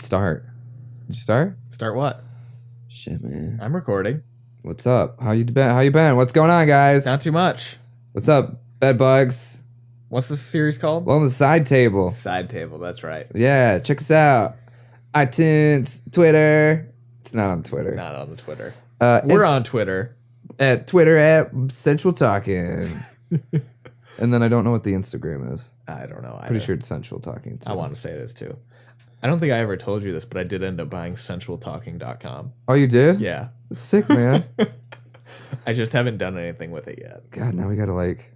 start. Did you start? Start what? Shit, man. I'm recording. What's up? How you been? How you been? What's going on, guys? Not too much. What's up, bedbugs? What's this series called? Welcome to Side Table. Side Table, that's right. Yeah, check us out. iTunes, Twitter. It's not on Twitter. Not on the Twitter. it's We're on Twitter. at Twitter at Central Talking. And then I don't know what the Instagram is. I don't know. Pretty sure it's Central Talking too. I want to say it is too. I don't think I ever told you this, but I did end up buying centraltalking.com. Oh, you did? Yeah. Sick, man. I just haven't done anything with it yet. God, now we gotta like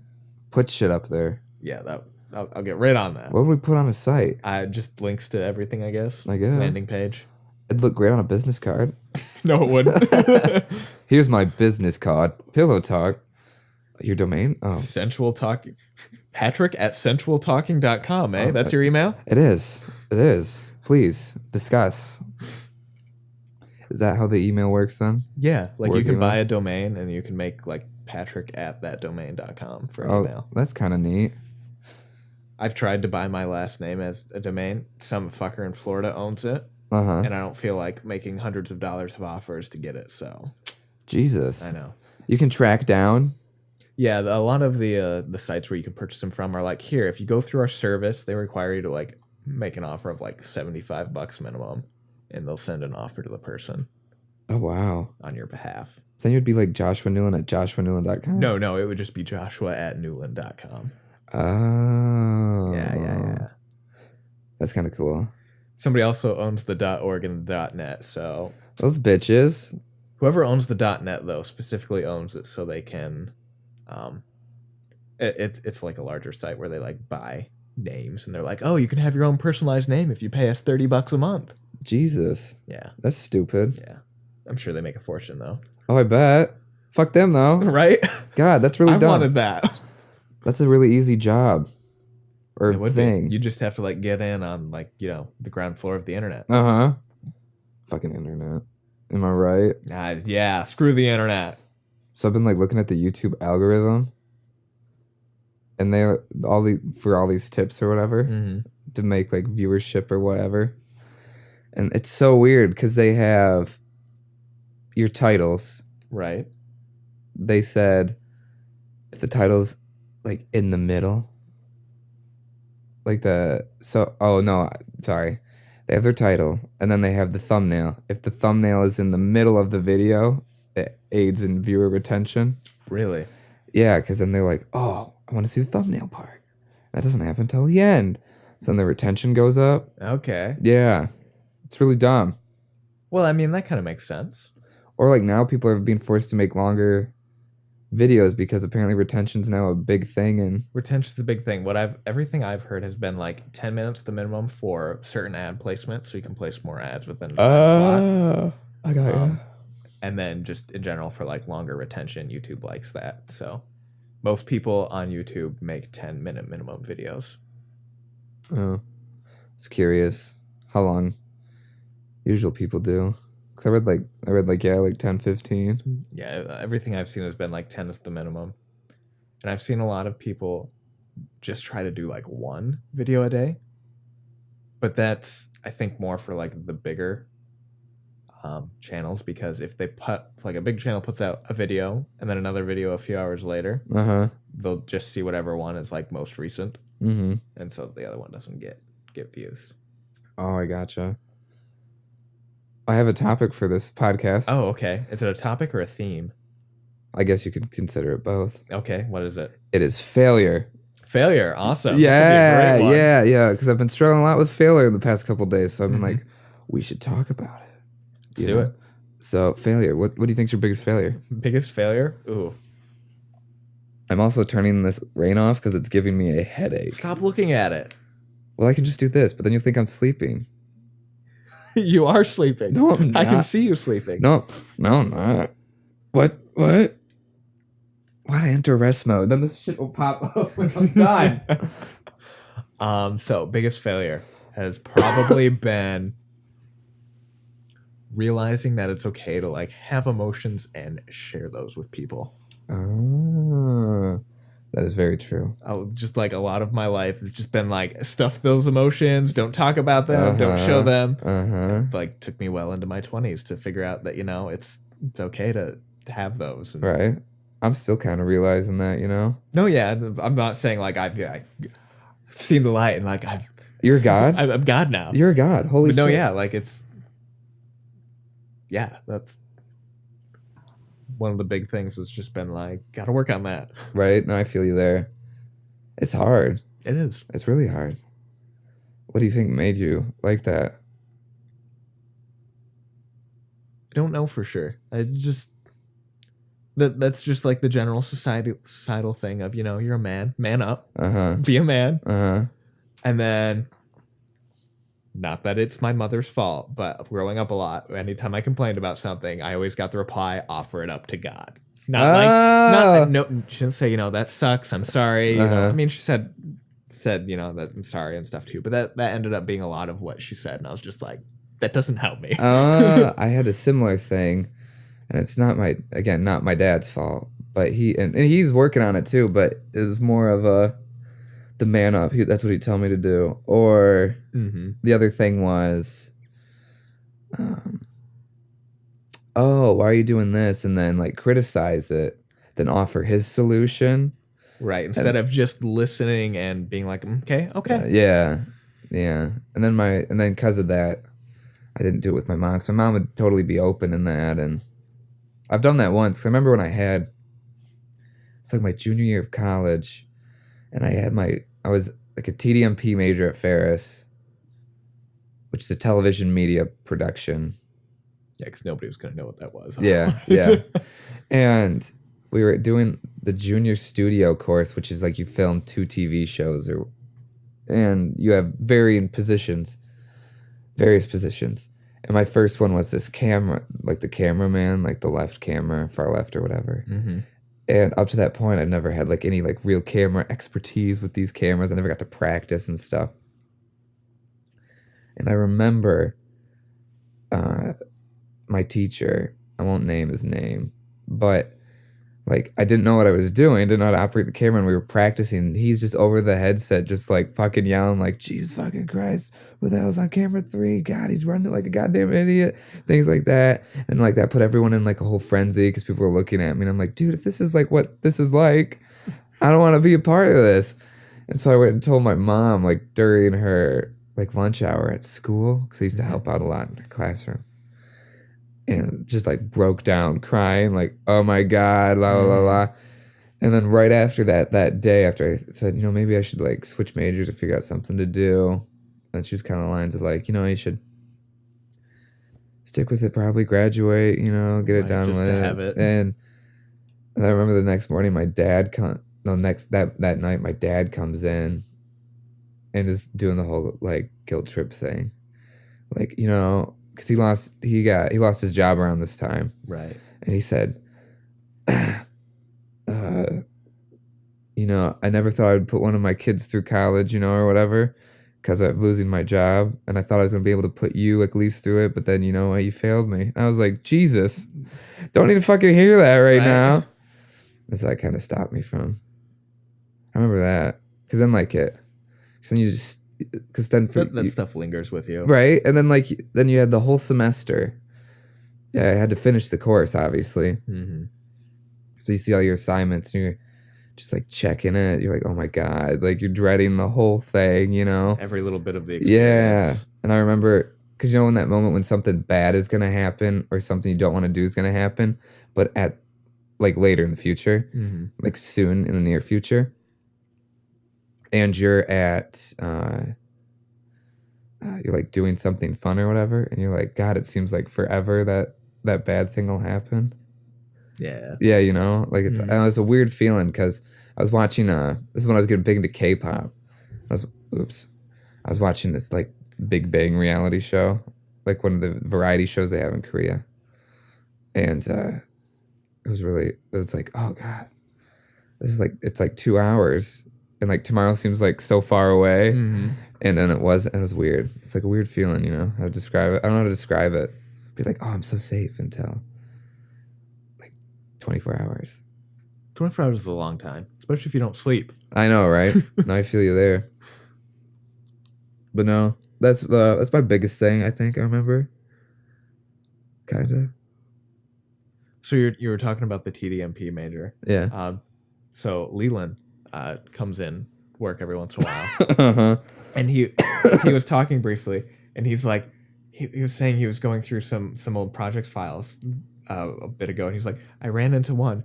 put shit up there. Yeah, I'll get right on that. What would we put on a site? Just links to everything, I guess. I guess. Landing page. It'd look great on a business card. No, it wouldn't. Here's my business card. Pillow Talk. Your domain? Oh, Central Talking. Patrick at centraltalking.com, eh? Oh, That's your email? it is. It is. Please discuss. Is that how the email works then? Yeah. Like Work you can buy emails? a domain and you can make like Patrick at thatdomain.com for an Oh, email. that's kind of neat. I've tried to buy my last name as a domain. Some fucker in Florida owns it. Uh huh. And I don't feel like making hundreds of dollars of offers to get it. So Jesus. I know. You can track down. Yeah, a lot of the sites where you can purchase them from are like, here, if you go through our service, they require you to like make an offer of like $75 minimum, and they'll send an offer to the person Oh, wow. on your behalf. Then you'd be like Joshua Newland at joshuanewland.com. No, it would just be Joshua at Newland.com. Oh. Yeah. That's kind of cool. Somebody also owns the .org and the .net, so Those bitches. whoever owns the .net though specifically owns it so they can, it's like a larger site where they like buy names and they're like, oh, you can have your own personalized name if you pay us $30 a month. Jesus. Yeah, That's stupid. yeah. I'm sure they make a fortune though. Oh, I bet. Fuck them, though. Right? God, that's really I dumb. wanted that. That's a really easy job. Or It would thing. be. You just have to like get in on like, the ground floor of the internet. Uh-huh. Fucking internet. Am I right? Yeah, screw the internet. So I've been like looking at the YouTube algorithm, and for all these tips or whatever Mm-hmm. to make like viewership or whatever. And it's so weird because they have your titles. Right. They said if the title's like in the middle, like They have their title and then they have the thumbnail. If the thumbnail is in the middle of the video, it aids in viewer retention. Really? Yeah, because then they're like, oh, I want to see the thumbnail part. That doesn't happen until the end. So then the retention goes up. Okay. Yeah. It's really dumb. Well, I mean, that kind of makes sense. Or like now people are being forced to make longer videos because apparently retention's now a big thing. And Retention's a big thing. Everything I've heard has been like 10 minutes the minimum for certain ad placement, so you can place more ads within a time slot. I got you. And then just in general for like longer retention, YouTube likes that. So most people on YouTube make 10-minute minimum videos. Oh, I was curious how long usual people do. Cause I read like 10, 15. Yeah, everything I've seen has been like 10 is the minimum. And I've seen a lot of people just try to do like one video a day. But that's, I think, more for like the bigger channels, because if they like a big channel puts out a video and then another video a few hours later, Uh-huh. they'll just see whatever one is like most recent. Mm-hmm. And so the other one doesn't get views. Oh, I gotcha. I have a topic for this podcast. Oh, okay. Is it a topic or a theme? I guess you could consider it both. Okay, what is it? It is failure. Failure. Awesome. Yeah, This would be a great one. yeah. Because I've been struggling a lot with failure in the past couple of days. So I've been Mhm. like, we should talk about it. Let's do it. So failure. What do you think's your biggest failure? Biggest failure? Ooh. I'm also turning this rain off because it's giving me a headache. Stop looking at it. Well, I can just do this, but then you'll think I'm sleeping. You are sleeping. No, I'm I can not. see you sleeping. No, I'm not. What? Why'd I enter rest mode? Then this shit will pop up when I'm done. So biggest failure has probably been realizing that it's okay to like have emotions and share those with people. That is very true. Just like a lot of my life has just been like stuff those emotions, don't talk about them, don't show them. Like took me well into my 20s to figure out that, you know, it's okay to have those. And, Right. I'm still kind of realizing that, you know. no, yeah, I'm not saying like I've seen the light and like You're God. I'm God now. You're a God. Holy But shit. no, yeah, like it's that's one of the big things has just been like, gotta work on that. Right. No, I feel you there. It's hard. It is. It's really hard. What do you think made you like that? I don't know for sure. I just that's just like the general societal thing of, you know, you're a man up, be a man, and then. Not that it's my mother's fault, but growing up a lot, anytime I complained about something, I always got the reply, offer it up to God. No, she didn't say, you know, that sucks, I'm sorry. You know, I mean, she said, you know, that I'm sorry and stuff too, but that ended up being a lot of what she said. And I was just like, that doesn't help me. I had a similar thing, and it's not my dad's fault, but he's working on it too, but it was more of the man up. That's what he'd tell me to do. Or the other thing was, oh, why are you doing this? And then like criticize it, then offer his solution. Right. Instead of just listening and being like, okay. Yeah. And then because of that, I didn't do it with my mom. Cause my mom would totally be open in that. And I've done that once. 'Cause I remember when it's like my junior year of college, and I was like a TDMP major at Ferris, which is a television media production. Yeah, because nobody was going to know what that was. Yeah. And we were doing the junior studio course, which is like you film 2 TV shows, and you have various positions. And my first one was this camera, like the cameraman, like the left camera, far left or whatever. And up to that point, I've never had like any like real camera expertise with these cameras. I never got to practice and stuff. And I remember my teacher, I won't name his name, but like I didn't know what I was doing, didn't know how to operate the camera, and we were practicing. And he's just over the headset, just like fucking yelling, like, Jesus fucking Christ, what the hell's on camera 3? God, he's running like a goddamn idiot. Things like that. And like that put everyone in like a whole frenzy because people were looking at me. And I'm like, dude, if this is like what this is like, I don't want to be a part of this. And so I went and told my mom, like during her like lunch hour at school, because I used to help out a lot in her classroom. And just like broke down crying, like, oh my God, la la la la. And then right after that day, after I said, you know, maybe I should like switch majors or figure out something to do. And she was kind of lines of like, you know, you should stick with it, probably graduate, you know, get it done just with to have it. And I remember the next morning, my dad that night, my dad comes in and is doing the whole like guilt trip thing. Like, you know, because he lost his job around this time. Right. And he said, you know, I never thought I would put one of my kids through college, you know, or whatever, because of losing my job. And I thought I was going to be able to put you at least through it. But then, you know what, you failed me. And I was like, Jesus, don't need to fucking hear that right now. And so that kind of stopped me from, I remember that. Because then like because then that stuff lingers with you. Right. And then like, then you had the whole semester. Yeah, I had to finish the course, obviously. So you see all your assignments and you're just like checking it. You're like, oh my God, like you're dreading the whole thing, you know? Every little bit of the experience. Yeah. And I remember, because you know, in that moment when something bad is going to happen or something you don't want to do is going to happen, but at like later in the future, like soon in the near future, and you're at, you're like doing something fun or whatever, and you're like, God, it seems like forever that bad thing will happen. Yeah, you know, like it's a weird feeling because I was watching this is when I was getting big into K-pop. I was watching this like Big Bang reality show, like one of the variety shows they have in Korea, and it was like, oh God, this is like, it's like 2 hours, and like tomorrow seems like so far away, and then it was weird. It's like a weird feeling, you know, how to describe it. I don't know how to describe it. Be like, oh, I'm so safe until 24 hours. 24 hours is a long time, especially if you don't sleep. I know, right? No, I feel you there. But no, that's my biggest thing. I think I remember. Kinda. So you were talking about the TDMP major. Yeah. So Leland comes in work every once in a while, Uh-huh. and he was talking briefly, and he's like, he was saying he was going through some old project files a bit ago, and he's like, I ran into one.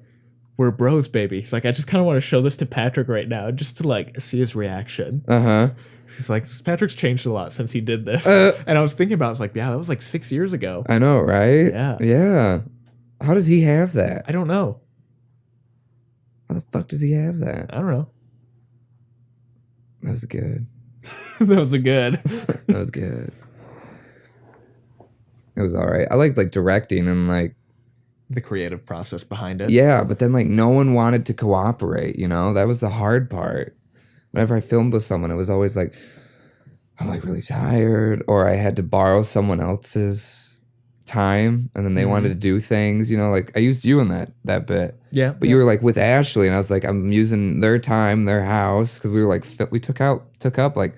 We're bros, baby. He's like, I just kind of want to show this to Patrick right now, just to like see his reaction. Uh-huh. He's like, Patrick's changed a lot since he did this. Uh. And I was thinking about it, I was like, yeah, that was like 6 years ago. I know, right? Yeah. Yeah. How does he have that? I don't know. How the fuck does he have that? I don't know. That was good. That was a good. That was good. It was all right. I like directing and like, The creative process behind it. yeah, but then like no one wanted to cooperate, you know? That was the hard part. Whenever I filmed with someone, it was always like, I'm like really tired, or I had to borrow someone else's time and then they wanted to do things, you know, like I used you in that bit. Yeah. But you were like with Ashley and I was like, I'm using their time, their house, because we were like, we took up like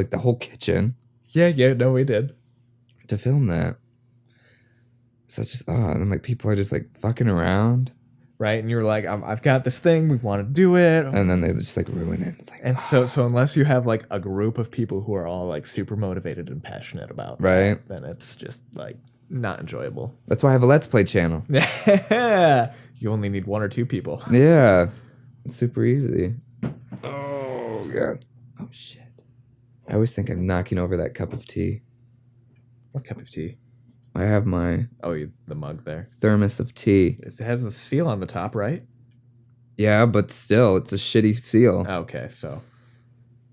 the whole kitchen Yeah, no, we did. to film that. So it's just, and then like people are just like fucking around. Right. And you were like, I've got this thing, we want to do it. And then they just like ruin it. It's like, And so unless you have like a group of people who are all like super motivated and passionate about Right. that, then it's just like not enjoyable. that's why I have a Let's Play channel. You only need one or two people. Yeah. It's super easy. Oh, God. Oh, shit. I always think I'm knocking over that cup of tea. What cup of tea? I have my The mug there. thermos of tea. It has a seal on the top, right? Yeah, but still, it's a shitty seal. Okay, so.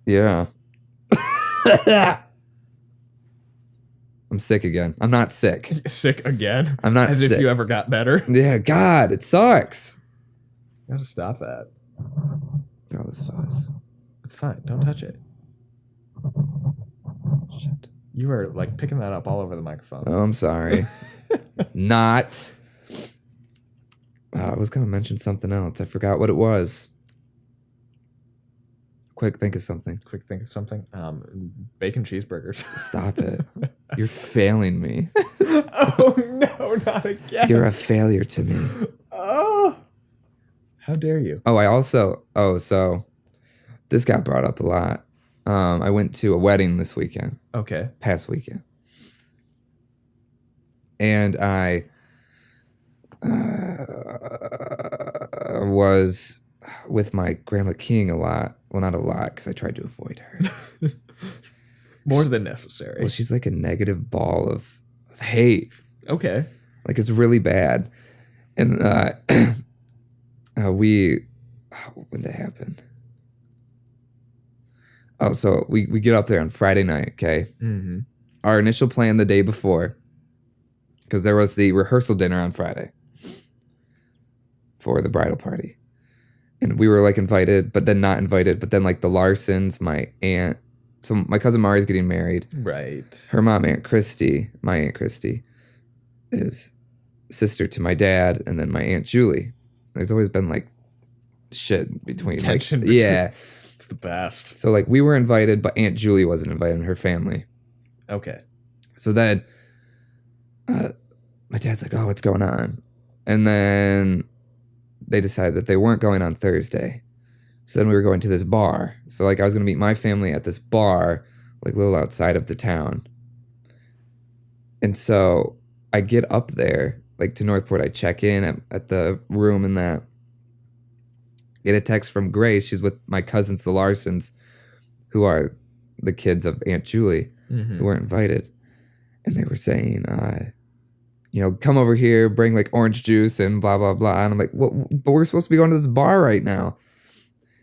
Yeah. I'm sick again. I'm not sick. Sick again? I'm not As sick. if you ever got better. Yeah, God, it sucks. You gotta stop that. God, this fuzz. It's fine. Don't touch it. Shit. You were like picking that up all over the microphone. Oh, I'm sorry. Not. I was going to mention something else. I forgot what it was. Quick, think of something. Quick, think of something. Bacon cheeseburgers. Stop it. You're failing me. Oh no, not again. You're a failure to me. Oh, how dare you? So this got brought up a lot. I went to a wedding this weekend, Okay. past weekend. And I was with my grandma King a lot. Well, not a lot, because I tried to avoid her. More than necessary. Well, she's like a negative ball of hate. Okay. Like, it's really bad. And when did it happen? Oh, so we get up there on Friday night, okay? Mm-hmm. Our initial plan the day before, because there was the rehearsal dinner on Friday for the bridal party. And we were like invited, but then not invited. But then like the Larsons, my aunt, so my cousin Mari's getting married. Right. Her mom, Aunt Christy, my Aunt Christy, is sister to my dad, and then my Aunt Julie. There's always been like shit between. Tension like, between- yeah. It's the best. So like we were invited, but Aunt Julie wasn't invited and her family. Okay. So then my dad's like, oh, what's going on? And then they decided that they weren't going on Thursday. So then we were going to this bar. So like I was going to meet my family at this bar, like a little outside of the town. And so I get up there, like to Northport. I check in at the room and that. Get a text from Grace. She's with my cousins, the Larsons, who are the kids of Aunt Julie, who weren't invited. And they were saying, come over here, bring like orange juice and blah, blah, blah. And I'm like, well, but we're supposed to be going to this bar right now.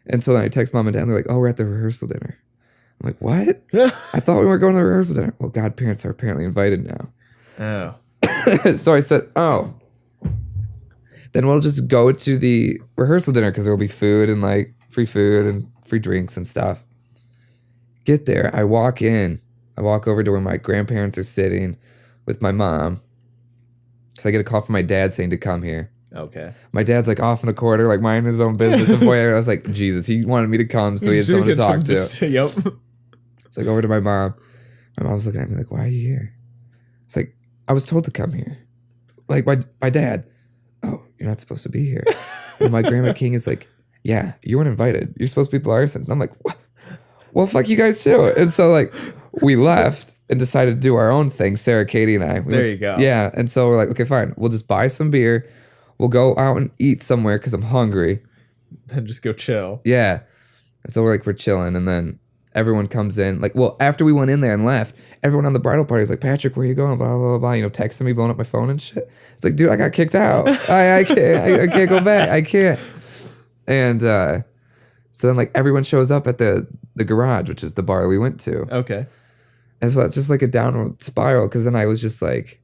And so then I text mom and dad, and they're like, oh, we're at the rehearsal dinner. I'm like, what? I thought we weren't going to the rehearsal dinner. Well, godparents are apparently invited now. Oh. So I said, oh, then we'll just go to the rehearsal dinner because there'll be food and like free food and free drinks and stuff. Get there. I walk over to where my grandparents are sitting with my mom. So I get a call from my dad saying to come here. Okay. My dad's like off in the corner, like minding his own business. And boy, I was like, Jesus, he wanted me to come, so he had someone to talk to. Yep. It's like over to my mom. My mom's looking at me like, why are you here? It's like, I was told to come here. Like my dad, oh, you're not supposed to be here. And my grandma King is like, yeah, you weren't invited. You're supposed to be the Larsons. And I'm like, what? Well, fuck you guys too. And so like we left and decided to do our own thing, Sarah, Katie, and I. There you go. Yeah. And so we're like, okay, fine. We'll just buy some beer. We'll go out and eat somewhere because I'm hungry. Then just go chill. Yeah. And so we're chilling. And then everyone comes in. Like, well, after we went in there and left, everyone on the bridal party is like, Patrick, where you going? Blah, blah, blah, blah. You know, texting me, blowing up my phone and shit. It's like, dude, I got kicked out. I can't go back. I can't. And so then like everyone shows up at the garage, which is the bar we went to. Okay. And so it's just like a downward spiral because then I was just like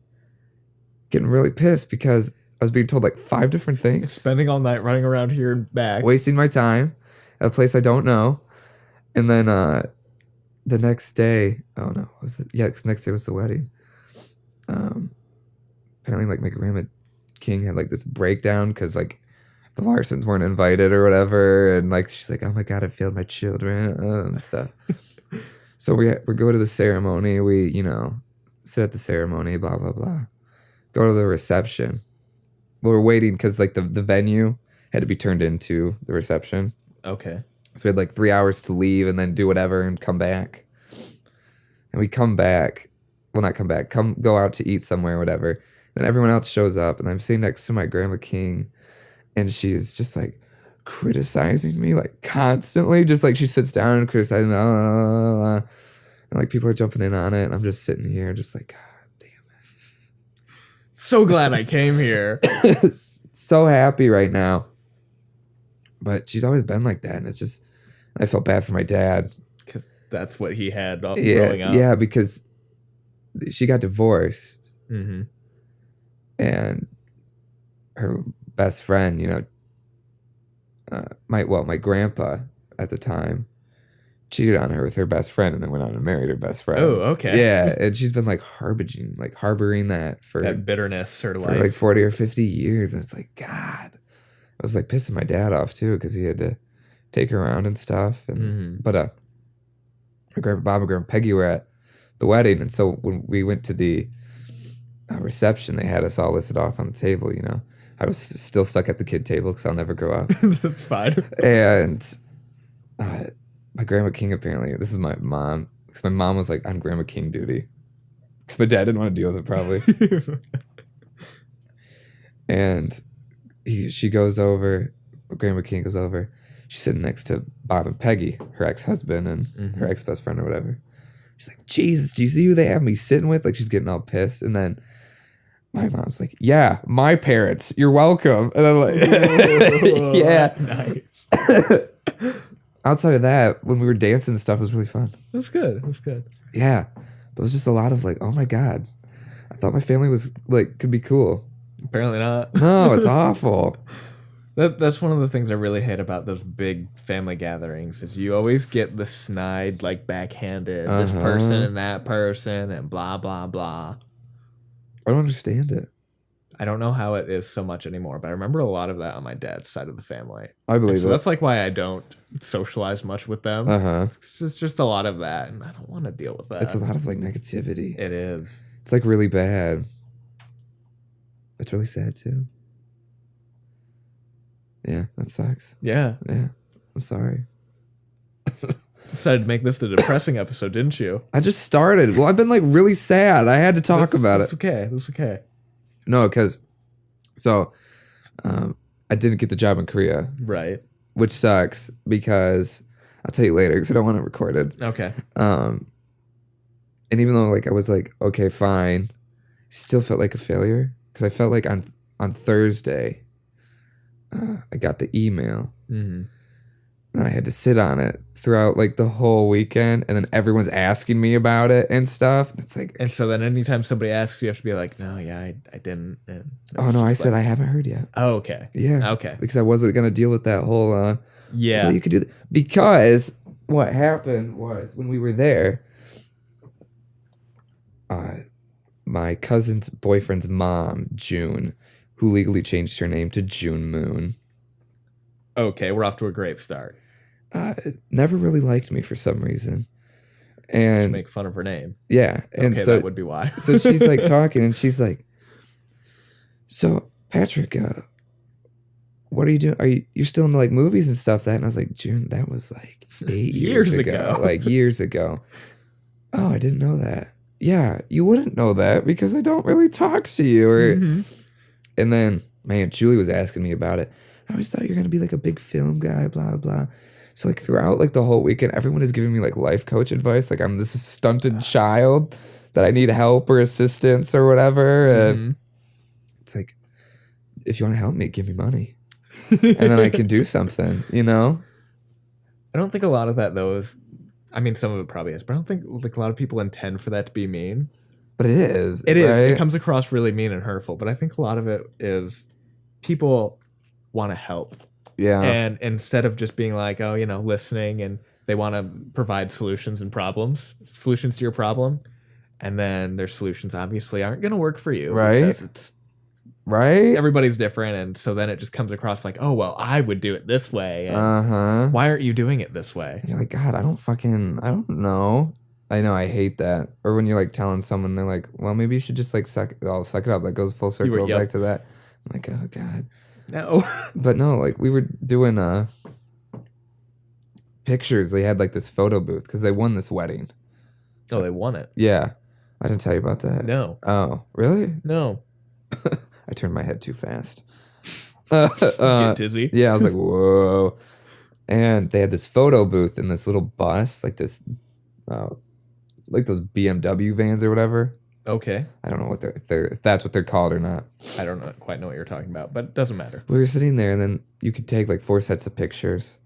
getting really pissed because I was being told like 5 different things. Spending all night running around here and back. Wasting my time at a place I don't know. And then the next day, oh no, was it? Yeah, 'cause next day was the wedding. Apparently like my grandma King had like this breakdown because like the Larsons weren't invited or whatever. And like she's like, oh my God, I failed my children and stuff. So we go to the ceremony. We, you know, sit at the ceremony, blah, blah, blah. Go to the reception. We're waiting because like the venue had to be turned into the reception. Okay. So we had like 3 hours to leave and then do whatever and come back. And we come back. Well, not come back. Go out to eat somewhere or whatever. Then everyone else shows up and I'm sitting next to my grandma King and she's just like criticizing me like constantly. Just like she sits down and criticizes me. And like people are jumping in on it. And I'm just sitting here just like, God damn it. So glad I came here. So happy right now. But she's always been like that. And it's just, I felt bad for my dad. Because that's what he had growing up. Yeah, because she got divorced. Mm-hmm. And her best friend, you know, my grandpa at the time cheated on her with her best friend and then went on and married her best friend. Oh, okay. Yeah, and she's been like harboring that for that bitterness her for life. like 40 or 50 years. And it's like, God. I was like pissing my dad off too because he had to take her around and stuff. And But my grandpa Bob and grandma Peggy were at the wedding. And so when we went to the reception, they had us all listed off on the table, you know. I was still stuck at the kid table because I'll never grow up. That's fine. And my grandma King, apparently, this is my mom, because my mom was like on grandma King duty. Because my dad didn't want to deal with it, probably. And she goes over, grandma King goes over. She's sitting next to Bob and Peggy, her ex-husband and her ex-best friend or whatever. She's like, Jesus, do you see who they have me sitting with? Like, she's getting all pissed. And then my mom's like, yeah, my parents. You're welcome. And I'm like, yeah. Nice. Outside of that, when we were dancing and stuff, it was really fun. That's good. That's good. Yeah. But it was just a lot of like, oh my God. I thought my family was like, could be cool. Apparently not. No, it's awful. That's one of the things I really hate about those big family gatherings is you always get the snide, like backhanded, this person and that person and blah, blah, blah. I don't understand it. I don't know how it is so much anymore, but I remember a lot of that on my dad's side of the family. I believe so it. that's like why I don't socialize much with them. It's just a lot of that, and I don't want to deal with that. It's a lot of like negativity. It is. It's like really bad. It's really sad too. Yeah, that sucks. Yeah. Yeah. I'm sorry. Decided to make this the depressing episode, didn't you? I just started. Well, I've been like really sad. I had to talk about that's it. Okay. That's okay. No, because I didn't get the job in Korea. Right. Which sucks because I'll tell you later because I don't want to record it. Okay. And even though like I was like, okay, fine, still felt like a failure because I felt like on Thursday, I got the email and I had to sit on it throughout like the whole weekend, and then everyone's asking me about it and stuff. It's like, and so then anytime somebody asks, you have to be like, no, yeah, I didn't. And oh no, I said I haven't heard yet. Oh, okay. Yeah. Okay. Because I wasn't gonna deal with that whole. Yeah. Well, you could do that because what happened was when we were there, my cousin's boyfriend's mom, June, who legally changed her name to June Moon. Okay, we're off to a great start. Never really liked me for some reason. To And make fun of her name. yeah, and Okay, so that would be why. so she's like talking, and she's like, "So Patrick, what are you doing? You're still into like movies and stuff?" That, and I was like, "June, that was like 8 years ago, like years ago." Oh, I didn't know that. Yeah, you wouldn't know that because I don't really talk to you. Or, and then my Aunt Julie was asking me about it. I always thought you're gonna be like a big film guy, blah blah. So like throughout like the whole weekend, everyone is giving me like life coach advice. Like I'm this stunted child that I need help or assistance or whatever. And it's like, if you want to help me, give me money, and then I can do something. You know? I don't think a lot of that though is. I mean, some of it probably is, but I don't think like a lot of people intend for that to be mean. But it is. It is. right? It comes across really mean and hurtful, but I think a lot of it is people want to help. Yeah. And instead of just being like, oh, listening, and they want to provide solutions to your problem, and then their solutions obviously aren't going to work for you. Right. Because it's right. everybody's different. And so then it just comes across like, oh, well, I would do it this way. And why aren't you doing it this way? You're like, God, I don't know. I know, I hate that. Or when you're like telling someone, they're like, well, maybe you should just like suck it up. That goes full circle back to that. I'm like, oh God. No. But no, like we were doing pictures. They had like this photo booth because they won this wedding. Oh, they won it. Yeah. I didn't tell you about that. No. Oh, really? No. I turned my head too fast. Get dizzy. Yeah, I was like, whoa. And they had this photo booth in this little bus, like this, like those BMW vans or whatever. Okay. I don't know what if that's what they're called or not. I don't quite know what you're talking about, but it doesn't matter. We were sitting there, and then you could take like 4 sets of pictures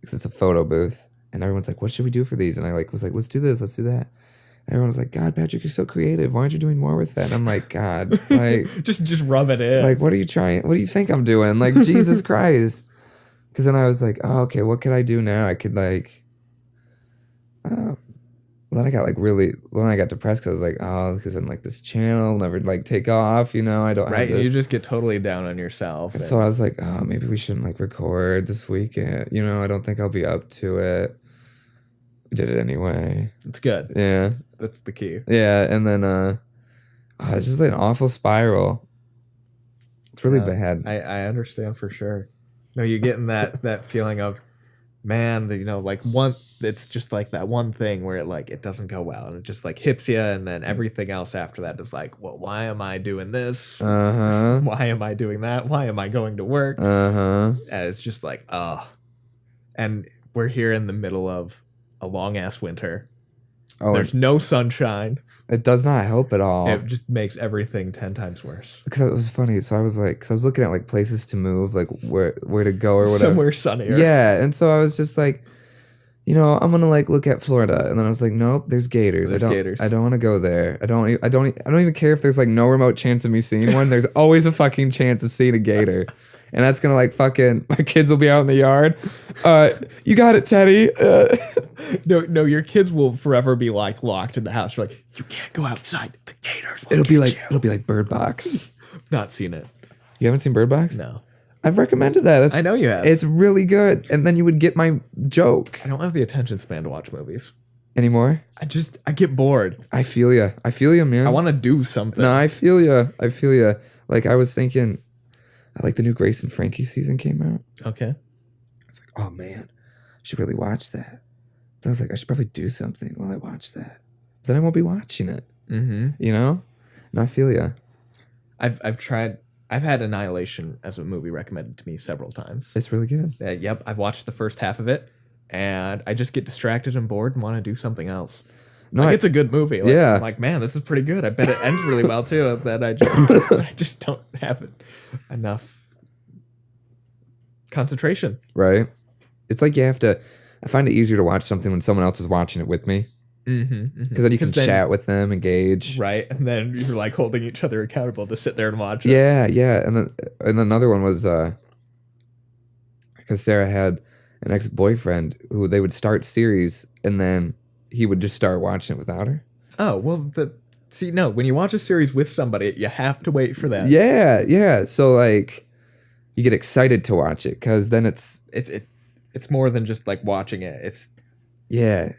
because it's a photo booth. And everyone's like, what should we do for these? And I was like, let's do this, let's do that. And everyone was like, God, Patrick, you're so creative. Why aren't you doing more with that? And I'm like, God, like, just rub it in. like, what are you trying? What do you think I'm doing? Like, Jesus Christ. Because then I was like, oh, okay, what could I do now? I could like, then I got like I got depressed because I was like, oh, because I'm like this channel will never like take off, I don't right. have this. You just get totally down on yourself. And so I was like, oh, maybe we shouldn't like record this weekend. I don't think I'll be up to it. We did it anyway. It's good. Yeah. That's the key. Yeah. And then it's just like an awful spiral. It's really bad. I understand for sure. No, you're getting that feeling of, man, like it's just like that one thing where it doesn't go well, and it just like hits you, and then everything else after that is like, well, why am I doing this? Why am I doing that? Why am I going to work? And it's just like, and we're here in the middle of a long ass winter. There's no sunshine. It does not help at all. It just makes everything 10 times worse. Because it was funny. So I was like, because I was looking at like places to move, like where to go or whatever. Somewhere sunnier. Yeah, and so I was just like, I'm gonna like look at Florida, and then I was like, nope, there's gators. Gators. I don't want to go there. I don't even care if there's like no remote chance of me seeing one. There's always a fucking chance of seeing a gator. And that's gonna like fucking, my kids will be out in the yard. You got it, Teddy. No, your kids will forever be like locked in the house. You're like, you can't go outside. The gators will It'll be like Bird Box. Not seen it. You haven't seen Bird Box? No. I've recommended that. I know you have. It's really good. And then you would get my joke. I don't have the attention span to watch movies anymore. I get bored. I feel you, man. I want to do something. No, I feel you. Like I was thinking, like the new Grace and Frankie season came out. Okay. I was like, oh man, I should really watch that. But I was like, I should probably do something while I watch that. But then I won't be watching it. Mm-hmm. No, I feel you. I've had Annihilation as a movie recommended to me several times. It's really good. Yep, I've watched the first half of it, and I just get distracted and bored and want to do something else. No, it's a good movie. Yeah. I'm like, man, this is pretty good. I bet it ends really well too. That I just don't have enough concentration. Right. It's like I find it easier to watch something when someone else is watching it with me. Because then you can chat with them, engage. Right. And then you're like holding each other accountable to sit there and watch it. Yeah. And then another one was because Sarah had an ex-boyfriend who they would start series and then he would just start watching it without her. Oh, well, See, no, when you watch a series with somebody, you have to wait for that. Yeah, yeah. So like, you get excited to watch it because then it's It's more than just like watching it. It's yeah,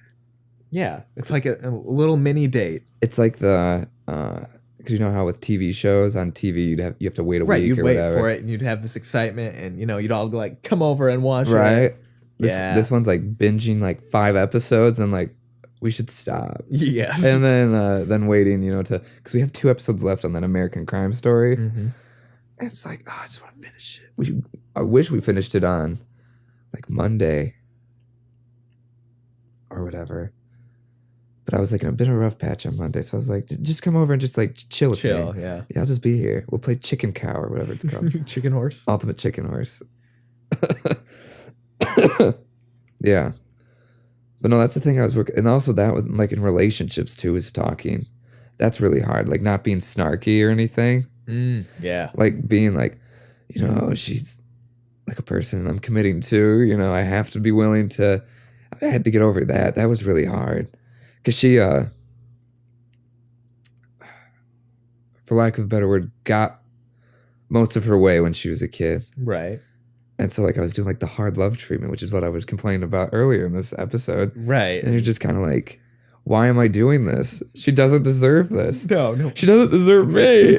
it's like a little mini date. it's like the because you know how with TV shows on TV you have to wait a Right, week you'd or wait whatever. for it, and you'd have this excitement, and you'd all like come over and watch it. Right. This Yeah. one's like binging like 5 episodes and like we should stop. Yes. And then waiting, to because we have 2 episodes left on that American Crime Story. Mhm. And it's like, I just want to finish it. I wish we finished it on like Monday or whatever. But I was like in a bit of a rough patch on Monday, so I was like, just come over and just like chill with Chill, me. yeah. Yeah, I'll just be here. We'll play Chicken Cow or whatever it's called. Chicken horse. Ultimate Chicken Horse. Yeah. But no, that's the thing I was working. And also that with like in relationships too is talking. That's really hard. Like not being snarky or anything. Yeah. Like being like, she's like a person I'm committing to, I have to be willing to, I had to get over that. That was really hard. Cause she, for lack of a better word, got most of her way when she was a kid. Right. And so like I was doing like the hard love treatment, which is what I was complaining about earlier in this episode. Right. And you're just kind of like, why am I doing this? She doesn't deserve this. No. She doesn't deserve me.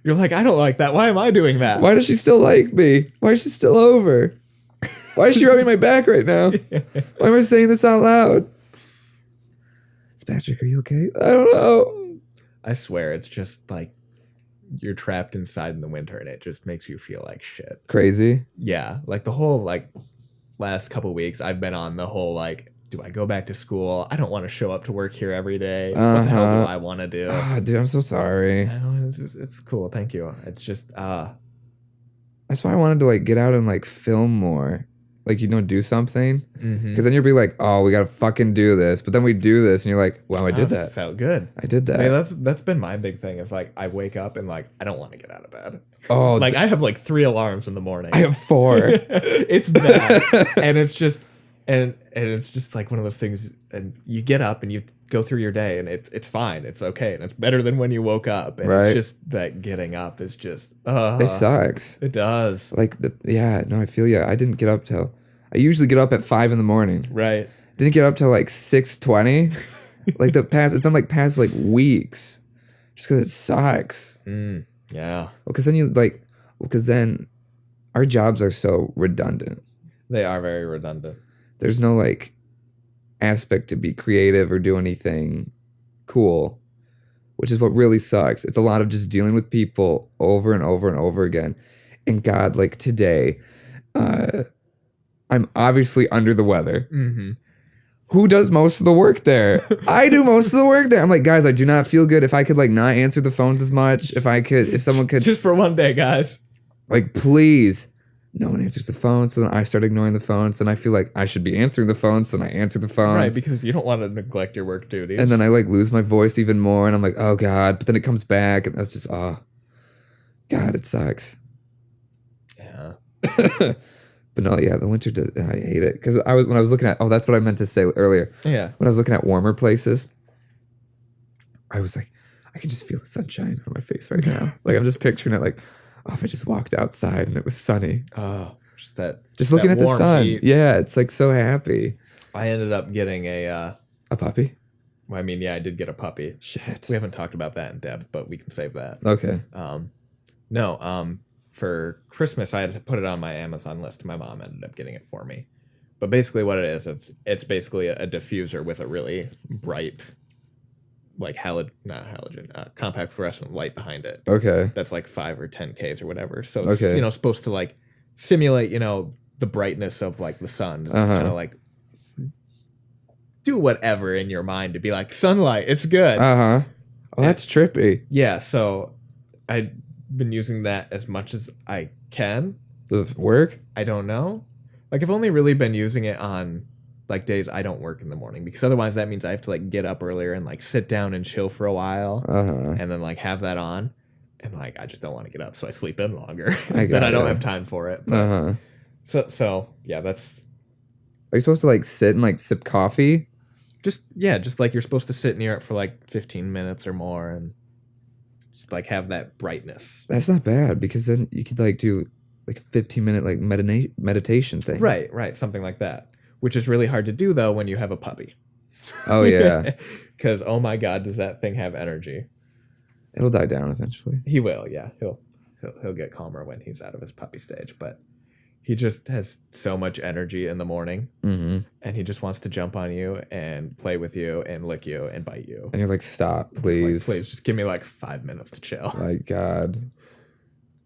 You're like, I don't like that. Why am I doing that? Why does she still like me? Why is she still over? Why is she rubbing my back right now? Why am I saying this out loud? Patrick, are you okay? I don't know. I swear, it's just like you're trapped inside in the winter, and it just makes you feel like shit. Crazy. Yeah, like the whole like last couple weeks, I've been on the whole like, do I go back to school? I don't want to show up to work here every day. What the hell do I want to do? Dude, I'm so sorry. I don't know, it's cool. Thank you. It's just That's why I wanted to like get out and like film more. Like, do something. mhm. Because then you'll be like, oh, we got to fucking do this. But then we do this and you're like, wow, I did that. Felt good. I did that. Hey, that's been my big thing is like I wake up and like I don't want to get out of bed. Oh, Like I have like 3 alarms in the morning. I have 4. It's bad. And it's just and it's just like one of those things, and you get up and you go through your day and it's fine. It's okay. And it's better than when you woke up. And Right. it's just that getting up is just It sucks. it does. Like, I feel you. I didn't get up till, I usually get up at 5 in the morning. Right. Didn't get up till like 6:20. Like it's been like past like weeks. Just because it sucks. Yeah. Because then our jobs are so redundant. They are very redundant. There's no like aspect to be creative or do anything cool, which is what really sucks. It's a lot of just dealing with people over and over and over again. And God, like today, I'm obviously under the weather. Mm-hmm. Who does most of the work there? I do most of the work there. I'm like, guys, I do not feel good. If I could like not answer the phones as much, if someone could Just for one day, guys. like, please. No one answers the phone, so then I start ignoring the phones, and I feel like I should be answering the phones, so then I answer the phones. Right, because you don't want to neglect your work duties. And then I like lose my voice even more, and I'm like, oh God, but then it comes back, and that's just, God, it sucks. yeah. But no, yeah, the winter, I hate it. Because when I was looking at, that's what I meant to say earlier. Yeah. When I was looking at warmer places, I was like, I can just feel the sunshine on my face right now. Like, I'm just picturing it like, if I just walked outside and it was sunny. Oh, Just looking that at the warm sun. heat. Yeah, it's like so happy. I ended up getting A puppy? I mean, yeah, I did get a puppy. Shit. We haven't talked about that in depth, but we can save that. Okay. For Christmas, I had to put it on my Amazon list, and my mom ended up getting it for me. But basically, what it is, it's basically a diffuser with a really bright, like compact fluorescent light behind it. Okay. That's like 5 or 10 Ks or whatever. So it's Okay. supposed to like simulate the brightness of like the sun, kind of like do whatever in your mind to be like sunlight. It's good. Oh, that's trippy. Yeah. So I've been using that as much as I can. Does it work? I don't know. Like I've only really been using it on like days I don't work in the morning, because otherwise that means I have to like get up earlier and like sit down and chill for a while and then like have that on, and like I just don't want to get up, so I sleep in longer. Then I don't have time for it. So yeah, that's. Are you supposed to like sit and like sip coffee? just like you're supposed to sit near it for like 15 minutes or more and just like have that brightness. That's not bad because then you could like do like a 15-minute like meditation thing. Right, something like that. Which is really hard to do though when you have a puppy. Oh yeah. Because oh my god, does that thing have energy? It'll die down eventually. He will, yeah. He'll get calmer when he's out of his puppy stage, but he just has so much energy in the morning, Mm-hmm. and he just wants to jump on you and play with you and lick you and bite you. And you're like, stop, Like, please. please, just give me like 5 minutes to chill. My God.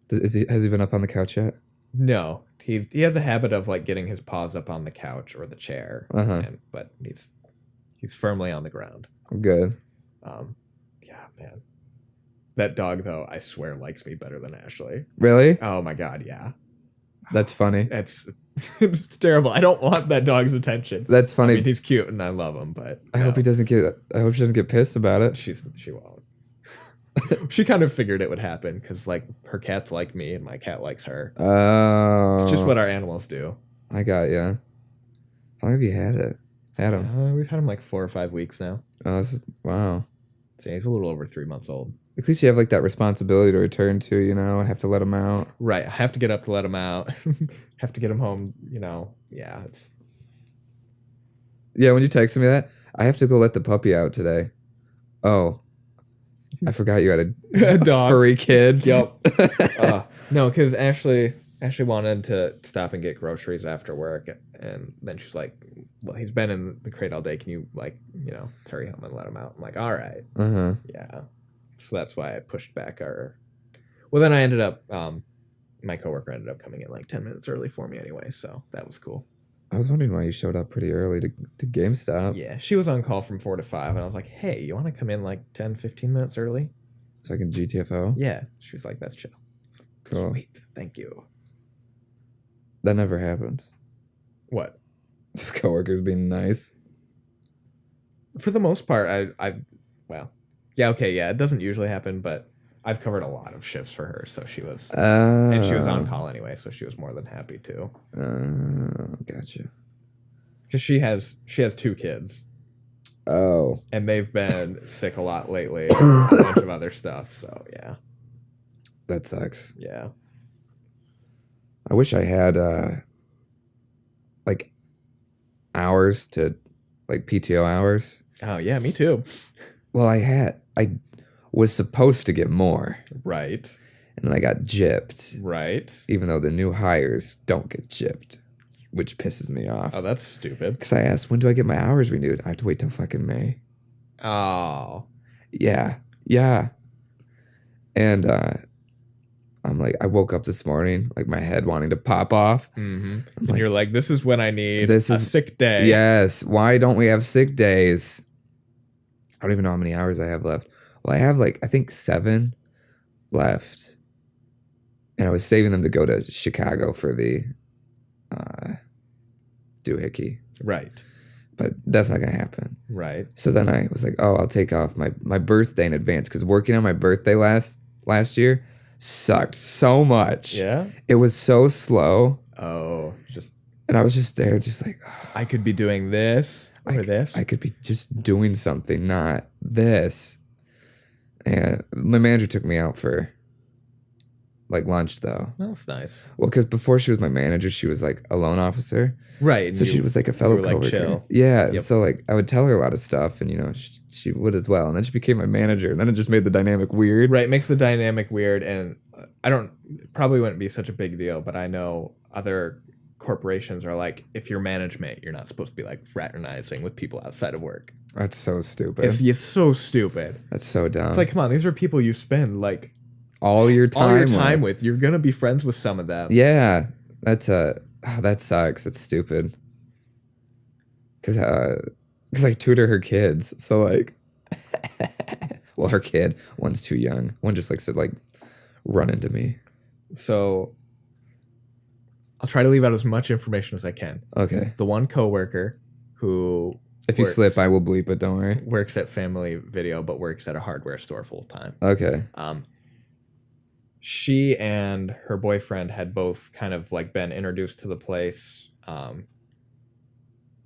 Has he been up on the couch yet? No, he has a habit of like getting his paws up on the couch or the chair, Uh-huh. but he's firmly on the ground. Good. Yeah, man. That dog though, I swear, likes me better than Ashley. Really? Oh my god, yeah. That's funny. It's terrible. I don't want that dog's attention. That's funny. I mean, he's cute and I love him, but I hope he doesn't get. I hope she doesn't get pissed about it. She won't. She kind of figured it would happen because like her cats like me and my cat likes her. Oh. It's just what our animals do. I got ya. How long have you had it? Had him? We've had him like 4 or 5 weeks now. Oh, wow. So he's a little over 3 months old. At least you have like that responsibility to return to. You know, I have to let him out. Right. I have to get up to let him out. Have to get him home. You know. Yeah. It's Yeah, when you texted me that, I have to go let the puppy out today. Oh, I forgot you had A dog. furry kid. Yep. No, because Ashley wanted to stop and get groceries after work, and then she's like, "Well, he's been in the crate all day. Can you like, hurry home and let him out?" I'm like, "All right, Uh-huh. yeah." So that's why I pushed back our. Well, then I ended up. My coworker ended up coming in like 10 minutes early for me anyway, so that was cool. I was wondering why you showed up pretty early to GameStop. Yeah, she was on call from 4 to 5, and I was like, "Hey, you want to come in like 10, 15 minutes early?" So I can GTFO. Yeah, she's like, "That's chill." Cool. Sweet, thank you. That never happened. What? Coworkers being nice. For the most part, it doesn't usually happen, but I've covered a lot of shifts for her, so she was, and she was on call anyway, so she was more than happy to. Gotcha. Because she has 2 kids, Oh, and they've been sick a lot lately, and a bunch of other stuff. So yeah, that sucks. yeah. I wish I had like hours to like PTO hours. Oh yeah, me too. Well, I was supposed to get more, Right, and then I got gypped. right. Even though the new hires don't get gypped, which pisses me off. Oh, that's stupid. Because I asked, when do I get my hours renewed? I have to wait till fucking May. Oh, Yeah. And I'm like, I woke up this morning, like my head wanting to pop off. mm-hmm. And like, you're like, this is when I need this a is- sick day. Yes. Why don't we have sick days? I don't even know how many hours I have left. Well, I have like, I think 7 left. And I was saving them to go to Chicago for the doohickey. Right, But that's not going to happen. right. So then I was like, oh, I'll take off my birthday in advance. Because working on my birthday last year sucked so much. Yeah. It was so slow. Oh, just And I was just there, just like, I could be doing this or this. I could be just doing something, not this. And my manager took me out for like lunch though. That's nice. Well, because before she was my manager, she was like a loan officer. Right. and So she was like a fellow were, like, coworker. chill. Yeah. And Yep. so like I would tell her a lot of stuff and she would as well. And then she became my manager. And then it just made the dynamic weird. Right. Makes the dynamic weird. And probably wouldn't be such a big deal, but I know other corporations are like, if you're management, you're not supposed to be like fraternizing with people outside of work. That's so stupid. It's so stupid. That's so dumb. It's like, come on, these are people you spend like all your time with. You're going to be friends with some of them. Yeah. That sucks. It's stupid. Cause I tutor her kids. So like, well, her kid, one's too young. One just likes to like run into me. So I'll try to leave out as much information as I can. Okay. The one coworker who If you works- slip, I will bleep it. Don't worry. works at Family Video, but works at a hardware store full time. Okay. She and her boyfriend had both kind of like been introduced to the place, and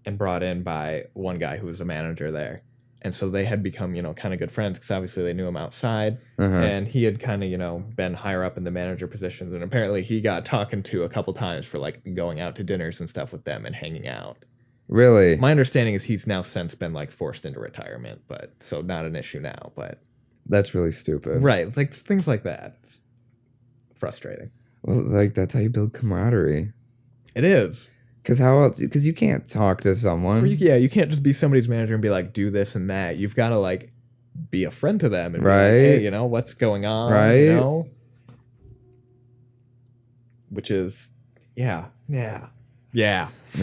and brought in by one guy who was a manager there. And so they had become, kind of good friends because obviously they knew him outside. Uh-huh. And he had kind of, been higher up in the manager positions. And apparently he got talking to a couple times for like going out to dinners and stuff with them and hanging out. Really? My understanding is he's now since been like forced into retirement, but so not an issue now. But That's really stupid. right, like things like that. It's frustrating. Well, like that's how you build camaraderie. It is. Because how else? Because you can't talk to someone. You can't just be somebody's manager and be like, do this and that. You've got to like be a friend to them and be like, Right. hey, what's going on? Right. Which is, yeah. No,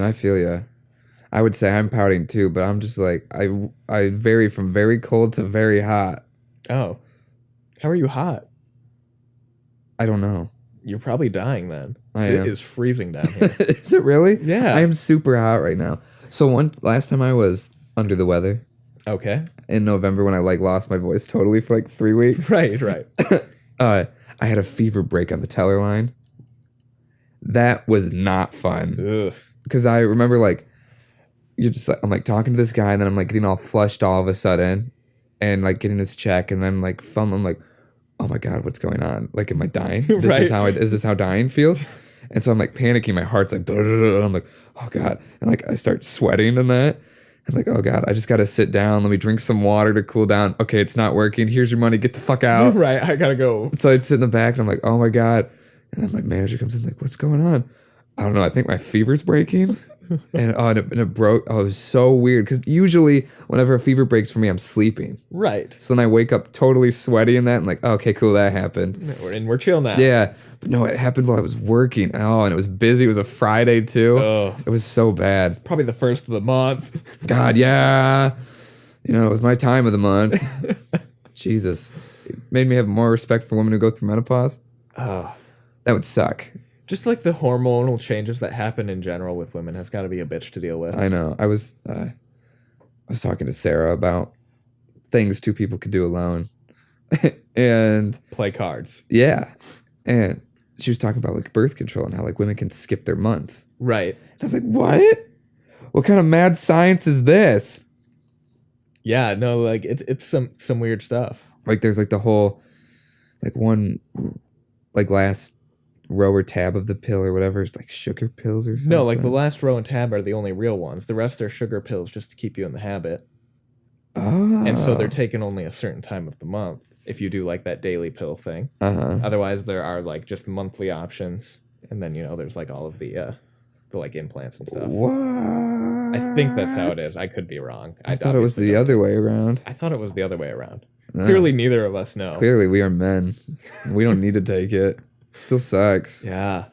I feel ya. I would say I'm pouting too, but I'm just like I vary from very cold to very hot. Oh, how are you hot? I don't know. You're probably dying then. I It am. is freezing down here. Is it really? Yeah. I am super hot right now. So last time I was under the weather Okay. in November when I like lost my voice totally for like 3 weeks. Right. I had a fever break on the teller line. That was not fun. Ugh. Because I remember like you're just like I'm like talking to this guy and then I'm like getting all flushed all of a sudden and like getting this check and then like I'm like, oh my God, what's going on? Like, am I dying? Right. Is this how dying feels? And so I'm like panicking. My heart's like, and I'm like, oh God. And like I start sweating and that. I'm like, oh God, I just got to sit down. Let me drink some water to cool down. Okay, it's not working. Here's your money. Get the fuck out. Right. I gotta go. So I'd sit in the back and I'm like, oh my God. And then my manager comes in like, what's going on? I don't know. I think my fever's breaking. And it broke. Oh, it was so weird. Because usually whenever a fever breaks for me, I'm sleeping. Right. So then I wake up totally sweaty and that. And like, oh, okay, cool. That happened. We're chill now. Yeah. But no, it happened while I was working. Oh, and it was busy. It was a Friday too. Oh. It was so bad. Probably the first of the month. God, yeah. It was my time of the month. Jesus. It made me have more respect for women who go through menopause. Oh. That would suck. Just like the hormonal changes that happen in general with women has got to be a bitch to deal with. I know. I was talking to Sarah about things two people could do alone. And Play cards. yeah. And she was talking about like birth control and how like women can skip their month. Right. And I was like, what? What kind of mad science is this? Yeah, no, like it's some weird stuff. Like there's like the whole like one like last row or tab of the pill or whatever is like sugar pills or something. No, like the last row and tab are the only real ones. The rest are sugar pills just to keep you in the habit. Oh. And so they're taken only a certain time of the month if you do like that daily pill thing. Uh-huh. Otherwise there are like just monthly options and then there's like all of the like implants and stuff. What? I think that's how it is. I could be wrong. I thought it was obviously the don't. other way around. I thought it was the other way around. No. Clearly neither of us know. Clearly we are men. We don't need to take it. Still sucks. Yeah.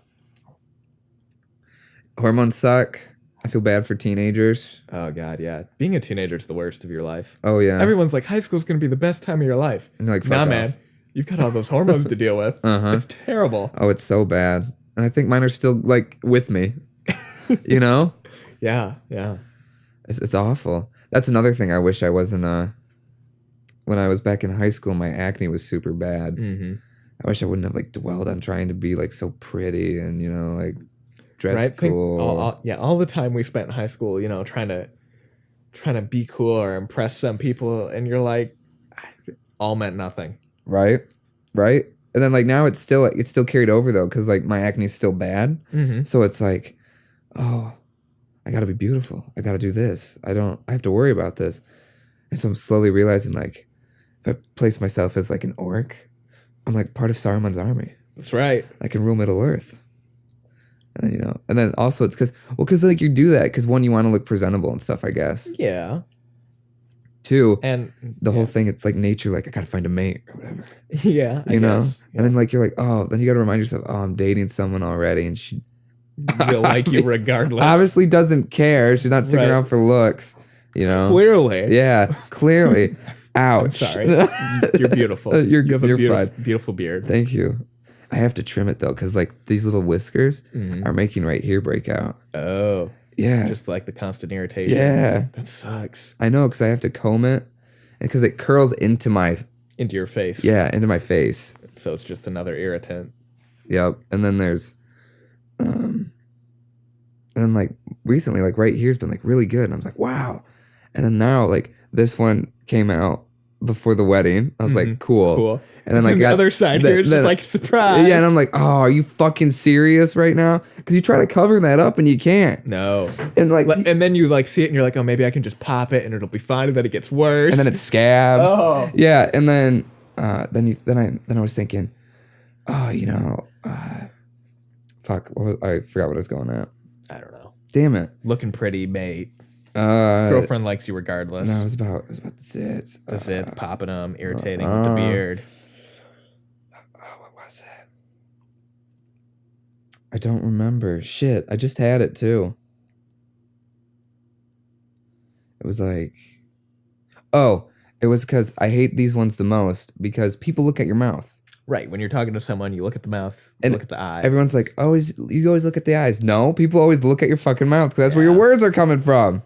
Hormones suck. I feel bad for teenagers. Oh god, yeah. Being a teenager is the worst of your life. Oh yeah. Everyone's like, high school's gonna be the best time of your life. And you're like, Nah, fuck man. off. You've got all those hormones to deal with. Uh-huh. It's terrible. Oh, it's so bad. And I think mine are still like with me. You know? Yeah. It's awful. That's another thing I wish I wasn't when I was back in high school, my acne was super bad. Mm-hmm. I wish I wouldn't have like dwelled on trying to be like so pretty and like dress Right? Think cool. all the time we spent in high school, trying to be cool or impress some people, and you're like, all meant nothing. Right? And then like now it's still carried over though, because like my acne is still bad. Mm-hmm. So it's like, oh, I gotta be beautiful. I gotta do this. I have to worry about this. And so I'm slowly realizing like, if I place myself as like an orc, I'm like part of Saruman's army. That's right. I can rule Middle Earth. And then, and then also it's because like you do that because one, you want to look presentable and stuff, I guess. Yeah. Two, And the whole thing, it's like nature, like I gotta find a mate or whatever. yeah, You know? And then like you're like, oh, then you gotta remind yourself, oh, I'm dating someone already, and she you'll like you regardless. obviously doesn't care. She's not sticking Right. around for looks. Clearly. Yeah, clearly. Ouch. I'm sorry. You're beautiful. You're- you have a you're beautiful, fine. beautiful beard. Thank you. I have to trim it though, because like these little whiskers Mhm. are making right here break out. Oh, Yeah. just like the constant irritation. Yeah. That sucks. I know, because I have to comb it, and because it curls into my Into your face. into my face. So it's just another irritant. Yep. And then there's And then like recently, like right here's been like really good. And I was like, wow. And then now like this one came out before the wedding. I was like, cool. Cool. And then like the other side here is just like surprise. Yeah, and I'm like, oh, are you fucking serious right now? Because you try to cover that up and you can't. No. And like, And then you like see it and you're like, oh, maybe I can just pop it and it'll be fine. And then it gets worse. and then it scabs. Oh. Yeah, and then I was thinking, oh, fuck, I forgot what I was going at. I don't know. Damn it. Looking pretty, mate. Girlfriend likes you regardless. No, it was about zits. The zits, popping them, irritating with the beard. What was it? I don't remember. Shit, I just had it too. It was like, oh, it was because I hate these ones the most because people look at your mouth. Right. When you're talking to someone, you look at the mouth, you And look at the eyes. Everyone's like, you always look at the eyes. No, people always look at your fucking mouth because that's where your words are coming from.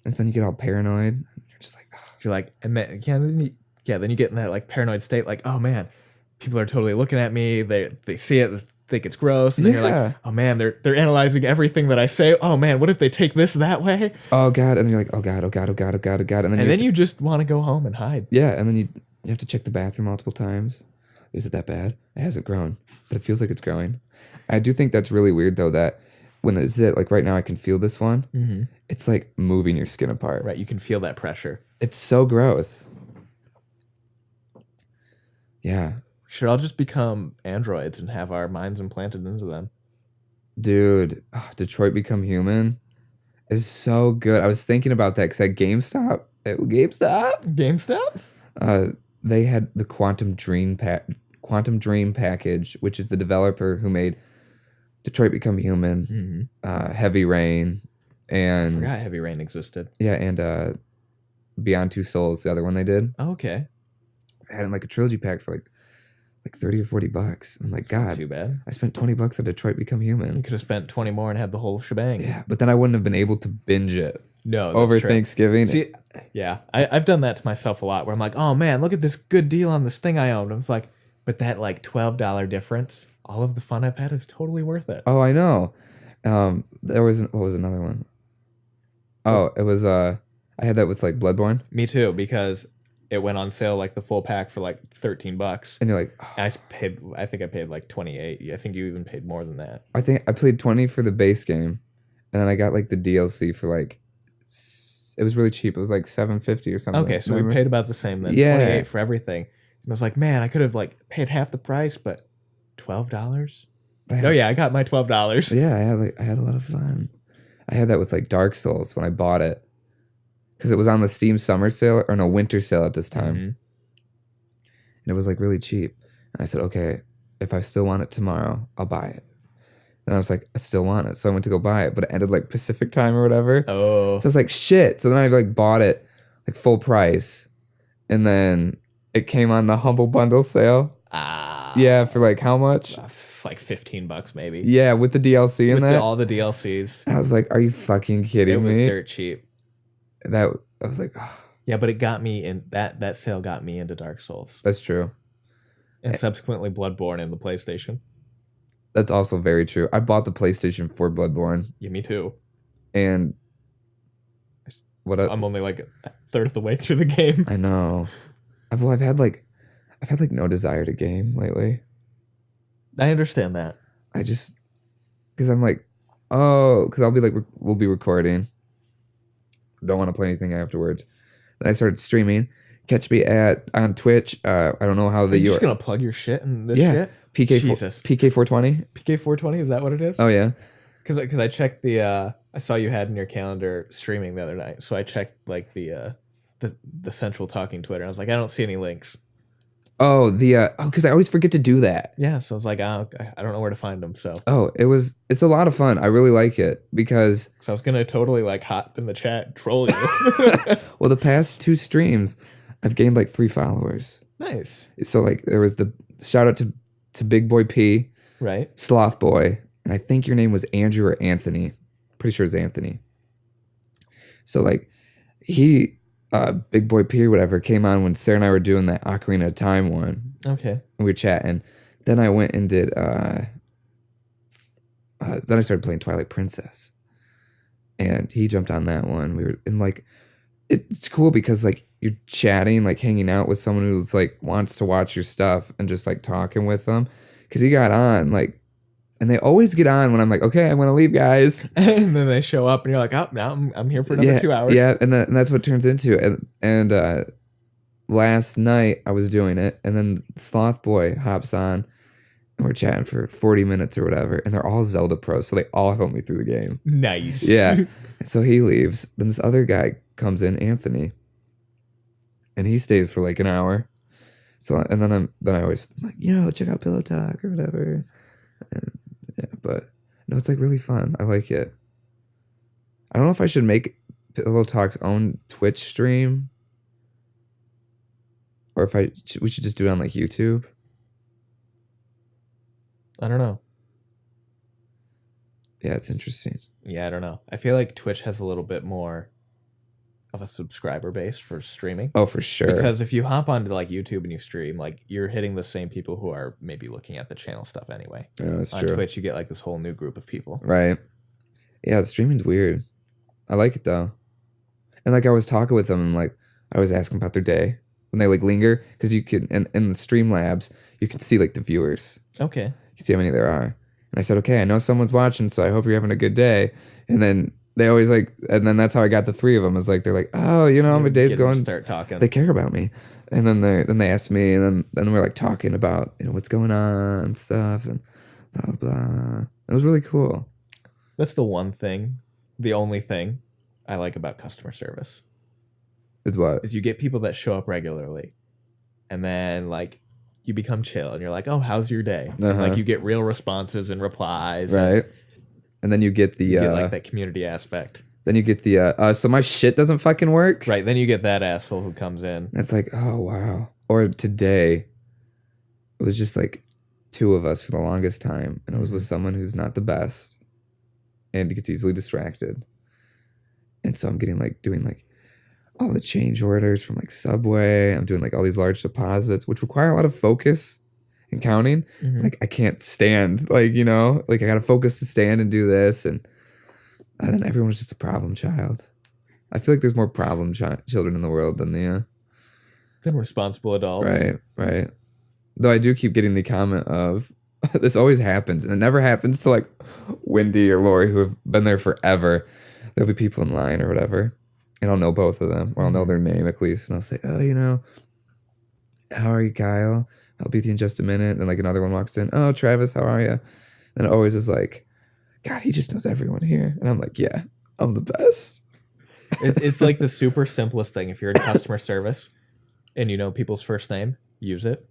And so then you get all paranoid. You're just like, oh. You're like, and then, then you get in that like paranoid state, like, oh man, people are totally looking at me. They see it, think it's gross. And then you're like, oh man, they're analyzing everything that I say. Oh man, what if they take this that way? Oh God. And then you're like, oh God, oh God, oh God, oh God, oh God. And then you just want to go home and hide. Yeah. And then you have to check the bathroom multiple times. Is it that bad? It hasn't grown, but it feels like it's growing. I do think that's really weird though, that when the zit, like right now I can feel this one. Mm-hmm. It's like moving your skin apart. Right. You can feel that pressure. It's so gross. Yeah. We should all just become androids and have our minds implanted into them. Dude, Detroit Become Human is so good. I was thinking about that because at GameStop, they had the Quantum Dream package, which is the developer who made Detroit Become Human, Heavy Rain, and I forgot Heavy Rain existed. Yeah, and Beyond Two Souls, the other one they did. Oh, okay. I had like a trilogy pack for like $30 or $40. I'm like, God, not too bad. I spent $20 on Detroit Become Human. You could have spent 20 more and had the whole shebang. Yeah, but then I wouldn't have been able to binge it. No, over Thanksgiving. See, yeah, I've done that to myself a lot where I'm like, oh man, look at this good deal on this thing I owned. I was like, but that like $12 difference, all of the fun I've had is totally worth it. Oh, I know. What was another one? Oh, it was I had that with like Bloodborne. Me too, because it went on sale like the full pack for like $13. And you're like, oh. I think I paid like 28. I think you even paid more than that. I think I played 20 for the base game, and then I got like the DLC for like, it was really cheap. It was like $7.50 or something. Okay, so we paid about the same then. Yeah. 28 for everything. And I was like, man, I could have like paid half the price, but $12? Oh yeah, I got my $12. Yeah, I had a lot of fun. I had that with like Dark Souls when I bought it, because it was on the Steam summer sale or no winter sale at this time, and it was like really cheap. And I said, okay, if I still want it tomorrow, I'll buy it. And I was like, I still want it, so I went to go buy it, but it ended like Pacific time or whatever. Oh, so I was like, shit. So then I like bought it like full price, and then it came on the Humble Bundle sale. Yeah, for like how much? It's like $15 maybe. Yeah, with the DLC in that. All the DLCs. And I was like, are you fucking kidding me? It was dirt cheap. I was like, oh. Yeah, but it got me in that sale got me into Dark Souls. That's true. And subsequently Bloodborne in the PlayStation. That's also very true. I bought the PlayStation for Bloodborne. Yeah, me too. And I'm only like a third of the way through the game. I know. I've had like no desire to game lately. I understand that. Because I'm like, because I'll be like, we'll be recording. Don't want to play anything afterwards. Then I started streaming. Catch me on Twitch. I don't know how You're just gonna plug your shit and this shit. PK420. PK420, is that what it is? Oh yeah. Because I checked I saw you had in your calendar streaming the other night, so I checked like the central talking Twitter. I was like, I don't see any links. Oh, because I always forget to do that. Yeah, so I was like, I don't know where to find them. So it's a lot of fun. I really like it because I was gonna totally like hop in the chat, troll you. Well, the past 2 streams, I've gained like 3 followers. Nice. So like there was the shout out to Big Boy P, right? Sloth Boy, and I think your name was Andrew or Anthony. Pretty sure it's Anthony. So like he. Big Boy P or whatever came on when Sarah and I were doing that Ocarina of Time one. Okay. And we were chatting. Then I went and did then I started playing Twilight Princess, and he jumped on that one. We were in like, it's cool because like you're chatting, like hanging out with someone who's like wants to watch your stuff and just like talking with them. Because he got on like, and they always get on when I'm like, okay, I'm gonna leave, guys. And then they show up, and you're like, oh, now I'm here for another 2 hours. Yeah, and that's what it turns into. And last night I was doing it, and then Sloth Boy hops on, and we're chatting for 40 minutes or whatever, and they're all Zelda pros, so they all help me through the game. Nice. Yeah. So he leaves. Then this other guy comes in, Anthony, and he stays for like an hour. So and then I always like, check out Pillow Talk or whatever. And yeah, but no, it's like really fun. I like it. I don't know if I should make Pillow Talk's own Twitch stream, or if we should just do it on like YouTube. I don't know. Yeah, it's interesting. Yeah, I don't know. I feel like Twitch has a little bit more of a subscriber base for streaming. Oh, for sure. Because if you hop onto like YouTube and you stream, like you're hitting the same people who are maybe looking at the channel stuff anyway. Yeah, that's on true. Twitch, you get like this whole new group of people. Right. Yeah, streaming's weird. I like it though. And like I was talking with them, and like I was asking about their day when they like linger, because you can in the Streamlabs you can see like the viewers. Okay. You see how many there are. And I said, okay, I know someone's watching, so I hope you're having a good day. And then they always like, and then that's how I got the three of them. Is like they're like, oh, my day's going. Start talking. They care about me, and then they ask me, and then we're like talking about what's going on and stuff, and blah blah. It was really cool. That's the one thing, the only thing I like about customer service. It's what? Is you get people that show up regularly, and then like you become chill, and you're like, oh, how's your day? And, like you get real responses and replies, right? And then you get the like that community aspect. Then you get the so my shit doesn't fucking work. Right. Then you get that asshole who comes in. It's like, oh wow. Or today, it was just like two of us for the longest time, and it was with someone who's not the best, and gets easily distracted. And so I'm getting like doing like all the change orders from like Subway. I'm doing like all these large deposits, which require a lot of focus and counting. Like I can't stand, like, like I gotta focus to stand and do this, and then everyone's just a problem child. I feel like there's more problem children in the world than the Than responsible adults. right. Though I do keep getting the comment of this always happens, and it never happens to like Wendy or Lori, who have been there forever. There'll be people in line or whatever, and I'll know both of them, or I'll know their name at least, and I'll say, oh, how are you, Kyle? I'll be with you in just a minute. And then like another one walks in. Oh, Travis, how are you? And it always is like, God, he just knows everyone here. And I'm like, yeah, I'm the best. It's like the super simplest thing. If you're in customer service and you know people's first name, use it.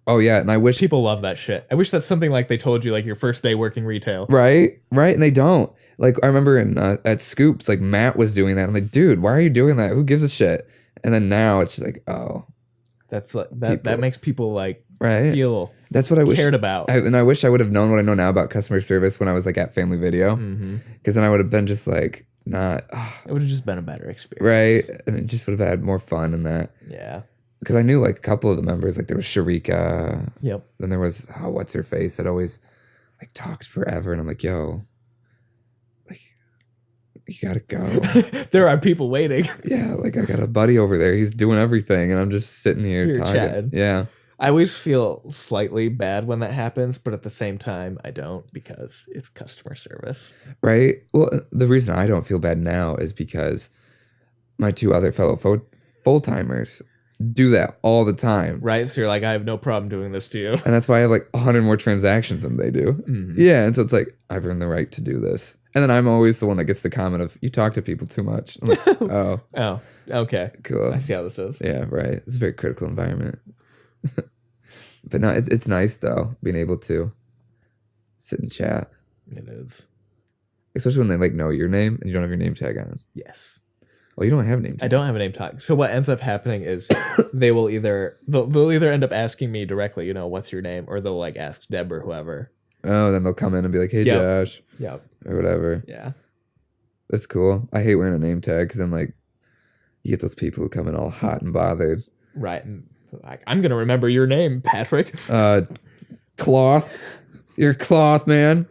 Oh yeah, and I wish people love that shit. I wish that's something like they told you like your first day working retail. Right, and they don't. Like I remember at Scoops, like Matt was doing that. I'm like, dude, why are you doing that? Who gives a shit? And then now it's just like, oh. That's like that makes people like right. feel that's what I wish cared about. And I wish I would have known what I know now about customer service when I was like at Family Video, because then I would have been just like not. It would have just been a better experience, right? And it just would have had more fun in that. Yeah, because I knew like a couple of the members. Like there was Sharika. Yep. Then there was what's her face that always like talked forever, and I'm like, yo, like you gotta go. There are people waiting. Yeah, like I got a buddy over there. He's doing everything, and I'm just sitting here You're talking. chatting. Yeah. I always feel slightly bad when that happens, but at the same time, I don't, because it's customer service. Right. Well, the reason I don't feel bad now is because my two other fellow full-timers do that all the time. Right? So you're like, I have no problem doing this to you. And that's why I have like 100 more transactions than they do. Yeah. And so it's like, I've earned the right to do this. And then I'm always the one that gets the comment of, you talk to people too much. I'm like, oh. Oh, okay. Cool. I see how this is. Yeah, right. It's a very critical environment. But no, it's nice though, being able to sit and chat. It is. Especially when they like know your name and you don't have your name tag on. Yes. Well, you don't have a name tag. I don't have a name tag. So what ends up happening is they'll either end up asking me directly, what's your name, or they'll like ask Deb or whoever. Oh, then they'll come in and be like, hey, Josh. Yep. Or whatever. Yeah. That's cool. I hate wearing a name tag because I'm like, you get those people who come in all hot and bothered. Right. And like, I'm going to remember your name, Patrick. Cloth. You're Cloth, man.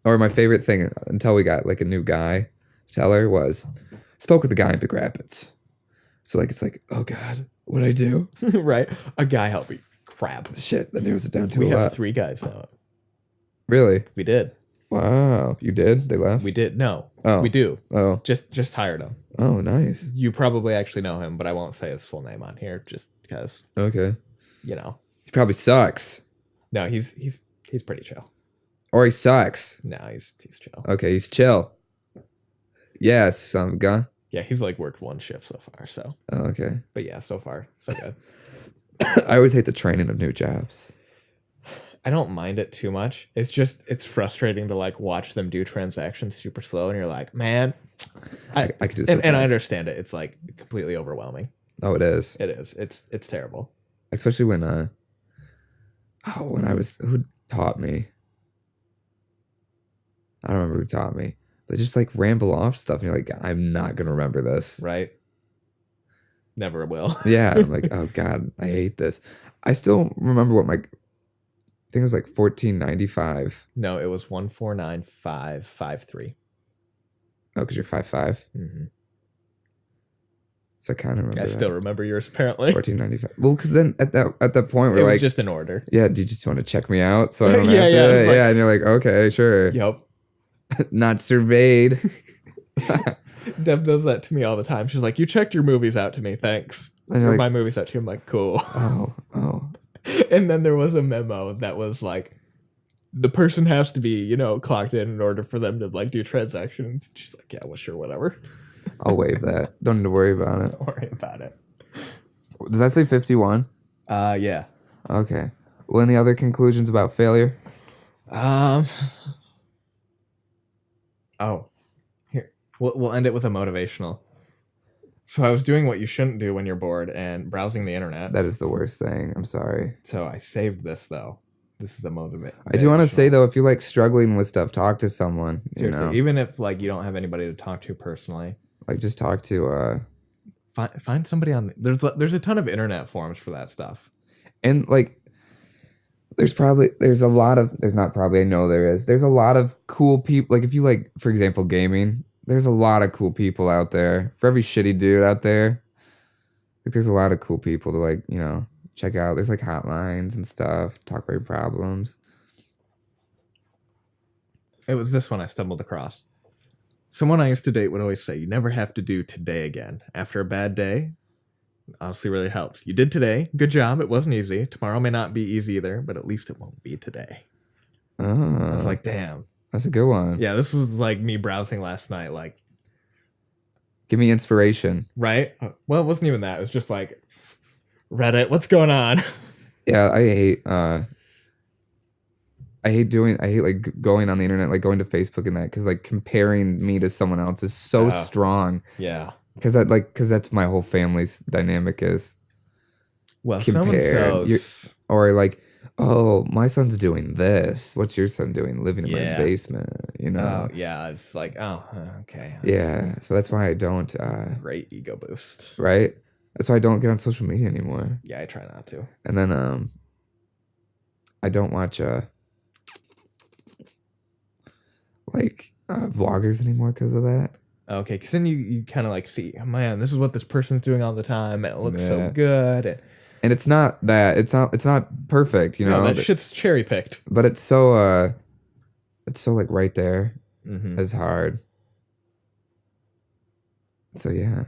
Or my favorite thing until we got like a new guy teller was spoke with the guy in Big Rapids. So like it's like, oh God, what'd I do? Right? A guy helped me. Crap. Shit, that narrows it down to We a have lot. 3 guys now. Really? We did. Wow. You did? They left? We did. No. Oh. We do. Oh. Just hired him. Oh, nice. You probably actually know him, but I won't say his full name on here just because, Okay. you know. He probably sucks. No, he's pretty chill. Or he sucks. No, he's chill. Okay, he's chill. Yes, some guy. Yeah, he's like worked 1 shift so far, so. Oh, okay. But yeah, so far so good. I always hate the training of new jobs. I don't mind it too much. It's frustrating to like watch them do transactions super slow, and you're like, man, I could do this. and I fast. understand it. It's like completely overwhelming. Oh, it is. It is. It's terrible. Especially when who taught me? I don't remember who taught me. They just like ramble off stuff, and you're like, I'm not gonna remember this. Right? Never will. Yeah, I'm like, oh God, I hate this. I still remember what I think it was like 1495. No, it was 149,553. Oh, because you're 5'5". Mm-hmm. So I kind of remember. I still remember yours apparently. 1495. Well, because then at that point It we're was like, just an order. yeah, do you just want to check me out? So I don't Yeah, have yeah, to. it's like- Yeah, and you're like, okay, sure. Yep. Not surveyed. Deb does that to me all the time. She's like, "You checked your movies out to me, thanks." And you're Or like, my movies out to you. I'm like, "Cool." oh. And then there was a memo that was like, the person has to be, clocked in order for them to like do transactions. She's like, "Yeah, well, sure, whatever." I'll waive that. Don't need to worry about it. Don't worry about it. Does that say 51? Yeah. Okay. Well, any other conclusions about failure? Oh, here we'll end it with a motivational. So I was doing what you shouldn't do when you're bored and browsing the internet. That is the worst thing. I'm sorry. So I saved this though. This is a motivate. I do want to say though, if you're like struggling with stuff, talk to someone. Seriously, even if like you don't have anybody to talk to personally, Like just talk to find somebody on. There's a ton of internet forums for that stuff. and like there's a lot of there's not probably I know there is. There's a lot of cool people. Like if you like, for example, gaming, there's a lot of cool people out there. For every shitty dude out there, like there's a lot of cool people to like, check out. There's like hotlines and stuff, talk about your problems. It was this one I stumbled across. Someone I used to date would always say, "You never have to do today again. After a bad day, honestly really helps. You did today. Good job. It wasn't easy. Tomorrow may not be easy either, but at least it won't be today." Oh, I was like, damn. that's a good one. Yeah, this was like me browsing last night. Like, Give me inspiration. right? Well, it wasn't even that. It was just like, Reddit, what's going on? Yeah, I hate like going on the internet, like going to Facebook and that, because like comparing me to someone else is so Oh. strong. Yeah. Because that's my whole family's dynamic is. Well, Compare. so-and-so's... Or like, oh, my son's doing this. What's your son doing? Living in Yeah. my basement, Oh, yeah. It's like, okay. Yeah, so that's why I don't. Great ego boost. Right. That's why I don't get on social media anymore. Yeah, I try not to. And then I don't watch vloggers anymore because of that. Okay, because then you kind of like see, oh, man, this is what this person's doing all the time, and it looks so Yeah. good. And it's not that it's not perfect, No, that shit's cherry picked. but it's so like right there. Mm-hmm. It's hard. So yeah,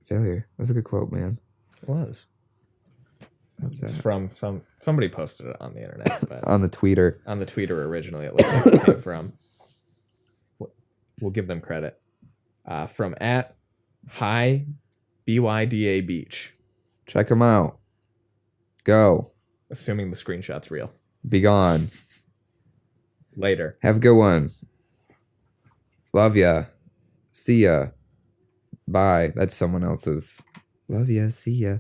failure. That's a good quote, man. It was. What was It's that? from somebody posted it on the internet, but On the tweeter. on the Twitter originally, it looks like it came from. We'll give them credit. From @High BYDA Beach, Check them out. Go. assuming the screenshot's real. Be gone. Later. Have a good one. Love ya. See ya. Bye. That's someone else's. Love ya. See ya.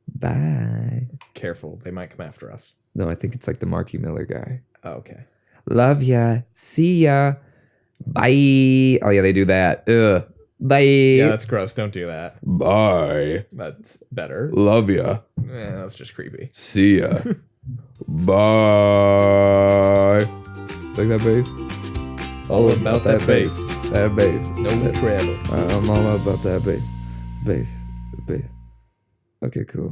Bye. Careful, they might come after us. No, I think it's like the Marky Miller guy. Oh, okay. Love ya. See ya. Bye. Oh, yeah, they do that. Ugh. Bye. Yeah, that's gross. Don't do that. Bye. That's better. Love ya. That's just creepy. See ya. Bye. Like that bass? All about that bass. That bass. No treble. I'm all about that bass. Bass. Okay, cool.